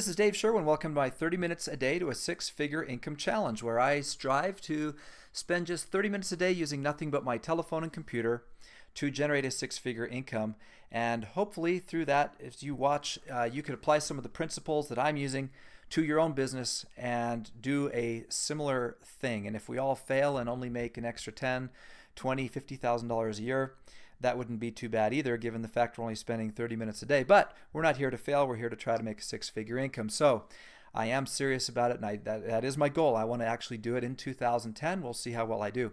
this is Dave Sherwin. Welcome to my 30 minutes a day to a six-figure income challenge, where I strive to spend just 30 minutes a day using nothing but my telephone and computer to generate a six-figure income. And hopefully through that, if you watch, you can apply some of the principles that I'm using to your own business and do a similar thing. And if we all fail and only make an extra 10, 20, $50,000 a year, that wouldn't be too bad either, given the fact we're only spending 30 minutes a day. But we're not here to fail. We're here to try to make a six-figure income. So I am serious about it, and that is my goal. I want to actually do it in 2010. We'll see how well I do.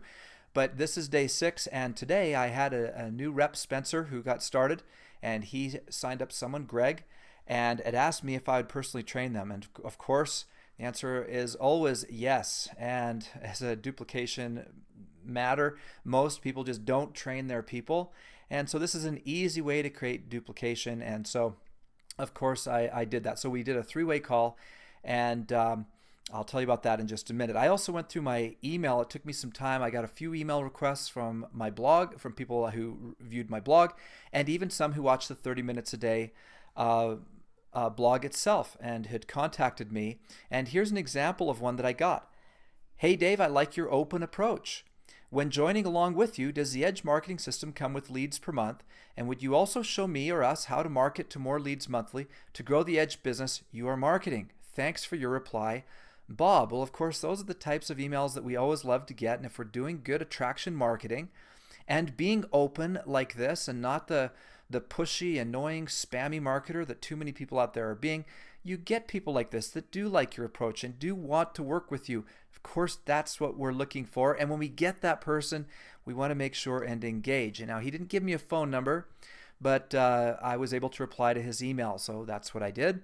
But this is day 6, and today I had a new rep, Spencer, who got started, and he signed up someone, Greg, and it asked me if I would personally train them. And of course, the answer is always yes. And as a duplication matter, most people just don't train their people. And so this is an easy way to create duplication. And so, of course, I did that. So we did a 3-way call, and I'll tell you about that in just a minute. I also went through my email. It took me some time. I got a few email requests from my blog, from people who viewed my blog, and even some who watched the 30 minutes a day blog itself and had contacted me. And here's an example of one that I got. Hey Dave, I like your open approach. When joining along with you, does the Edge marketing system come with leads per month? And would you also show me or us how to market to more leads monthly to grow the Edge business you are marketing? Thanks for your reply, Bob. Well, of course, those are the types of emails that we always love to get. And if we're doing good attraction marketing and being open like this and not the pushy, annoying, spammy marketer that too many people out there are being, you get people like this that do like your approach and do want to work with you. Of course, that's what we're looking for. And when we get that person, we want to make sure and engage. And now, he didn't give me a phone number, but I was able to reply to his email. So that's what I did.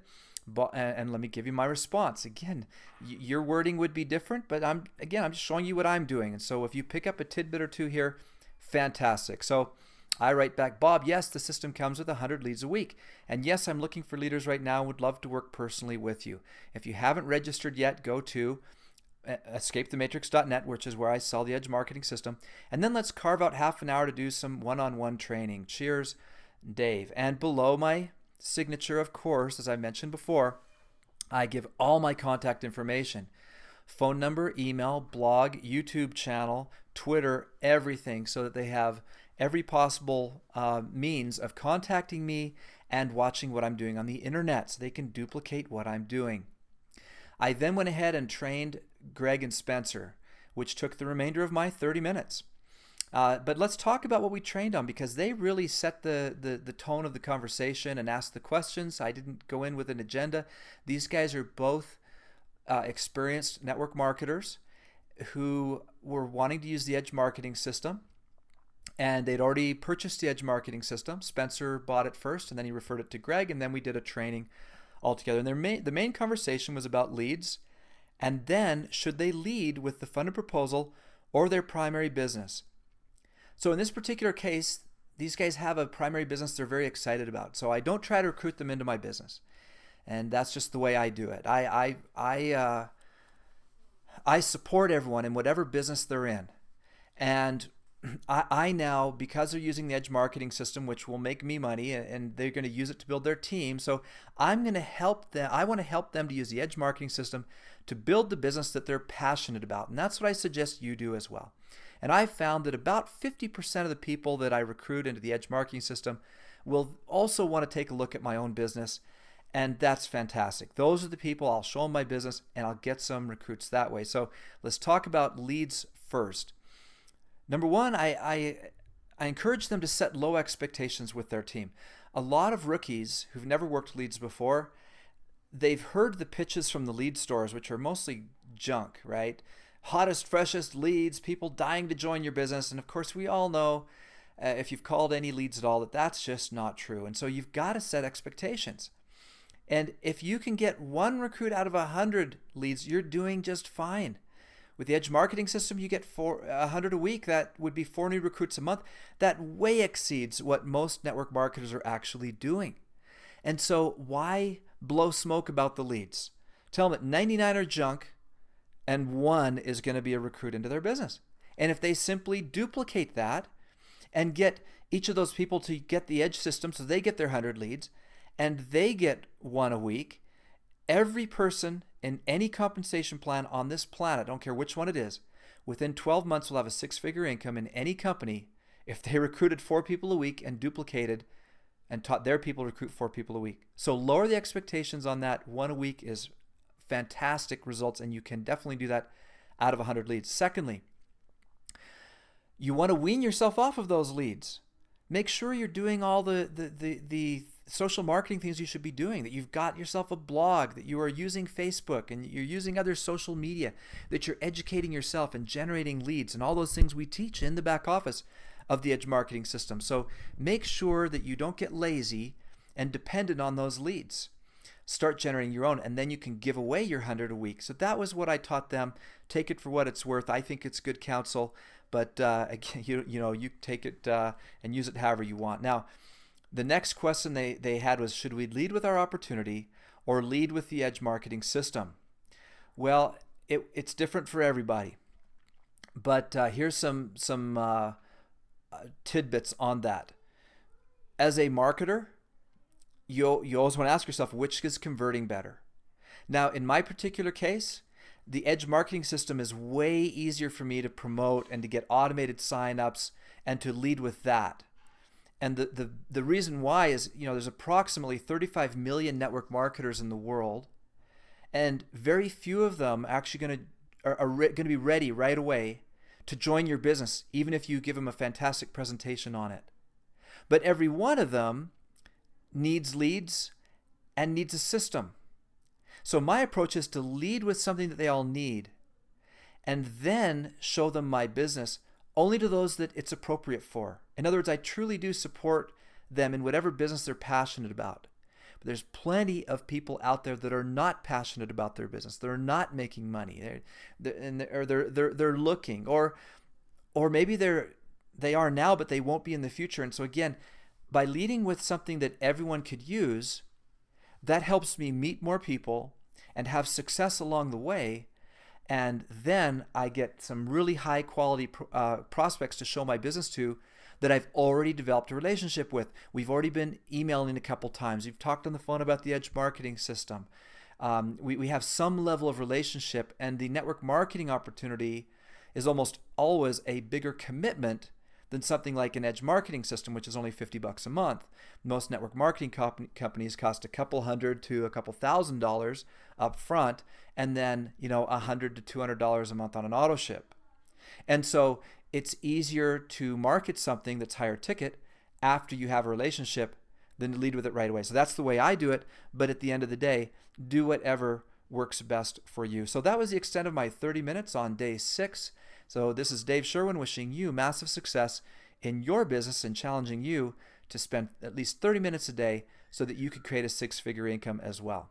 And let me give you my response. Again, your wording would be different, but I'm just showing you what I'm doing. And so if you pick up a tidbit or two here, fantastic. So I write back, Bob, yes, the system comes with 100 leads a week. And yes, I'm looking for leaders right now and would love to work personally with you. If you haven't registered yet, go to escapethematrix.net, which is where I sell the Edge marketing system. And then let's carve out half an hour to do some one-on-one training. Cheers, Dave. And below my signature, of course, as I mentioned before, I give all my contact information. Phone number, email, blog, YouTube channel, Twitter, everything, so that they have every possible means of contacting me and watching what I'm doing on the internet, so they can duplicate what I'm doing. I then went ahead and trained Greg and Spencer, which took the remainder of my 30 minutes. But let's talk about what we trained on, because they really set the tone of the conversation and asked the questions. I didn't go in with an agenda. These guys are both experienced network marketers who were wanting to use the Edge marketing system. And they'd already purchased the Edge marketing system. Spencer bought it first, and then he referred it to Greg, and then we did a training altogether. And the main conversation was about leads, and then should they lead with the funded proposal or their primary business. So in this particular case, these guys have a primary business they're very excited about. So I don't try to recruit them into my business, and that's just the way I do it. I support everyone in whatever business they're in, and I now, because they're using the Edge marketing system, which will make me money, and they're going to use it to build their team. So I'm going to help them. I want to help them to use the Edge marketing system to build the business that they're passionate about. And that's what I suggest you do as well. And I've found that about 50% of the people that I recruit into the Edge marketing system will also want to take a look at my own business. And that's fantastic. Those are the people I'll show them my business, and I'll get some recruits that way. So let's talk about leads first. Number one, I encourage them to set low expectations with their team. A lot of rookies who've never worked leads before, they've heard the pitches from the lead stores, which are mostly junk, right? Hottest, freshest leads, people dying to join your business. And of course, we all know, if you've called any leads at all, that that's just not true. And so you've got to set expectations. And if you can get one recruit out of 100 leads, you're doing just fine. With the Edge marketing system, you get 100 a week. That would be 4 new recruits a month. That way exceeds what most network marketers are actually doing. And so why blow smoke about the leads? Tell them that 99 are junk and 1 is going to be a recruit into their business. And if they simply duplicate that and get each of those people to get the Edge system so they get their 100 leads and they get 1 a week, Every person in any compensation plan on this planet, I don't care which one it is, within 12 months will have a six-figure income in any company if they recruited 4 people a week and duplicated and taught their people to recruit 4 people a week. So lower the expectations on that. 1 a week is fantastic results, and you can definitely do that out of 100 leads. Secondly, you want to wean yourself off of those leads. Make sure you're doing all the social marketing things you should be doing, that you've got yourself a blog, that you are using Facebook and you're using other social media, that you're educating yourself and generating leads and all those things we teach in the back office of the Edge Marketing System. So make sure that you don't get lazy and dependent on those leads. Start generating your own, and then you can give away your 100 a week. So that was what I taught them. Take it for what it's worth. I think it's good counsel, but again, you take it and use it however you want. Now, the next question they had was, should we lead with our opportunity or lead with the Edge Marketing System? Well, it's different for everybody, but here's some tidbits on that. As a marketer, you always want to ask yourself, which is converting better? Now, in my particular case, the Edge Marketing System is way easier for me to promote and to get automated signups and to lead with that. And the reason why is, there's approximately 35 million network marketers in the world, and very few of them actually are going to be ready right away to join your business, even if you give them a fantastic presentation on it. But every one of them needs leads and needs a system. So my approach is to lead with something that they all need, and then show them my business only to those that it's appropriate for. In other words, I truly do support them in whatever business they're passionate about. But there's plenty of people out there that are not passionate about their business. They're not making money. They're looking, or maybe they are now, but they won't be in the future. And so again, by leading with something that everyone could use, that helps me meet more people and have success along the way. And then I get some really high quality prospects to show my business to that I've already developed a relationship with. We've already been emailing a couple times. We've talked on the phone about the Edge Marketing System. We have some level of relationship, and the network marketing opportunity is almost always a bigger commitment than something like an Edge Marketing System, which is only $50 a month. Most network marketing companies cost a couple $100 to a couple $1,000 up front, and then $100 to $200 a month on an auto ship. And so it's easier to market something that's higher ticket after you have a relationship than to lead with it right away. So that's the way I do it, but at the end of the day, do whatever works best for you. So that was the extent of my 30 minutes on day 6. So this is Dave Sherwin wishing you massive success in your business and challenging you to spend at least 30 minutes a day so that you could create a 6-figure income as well.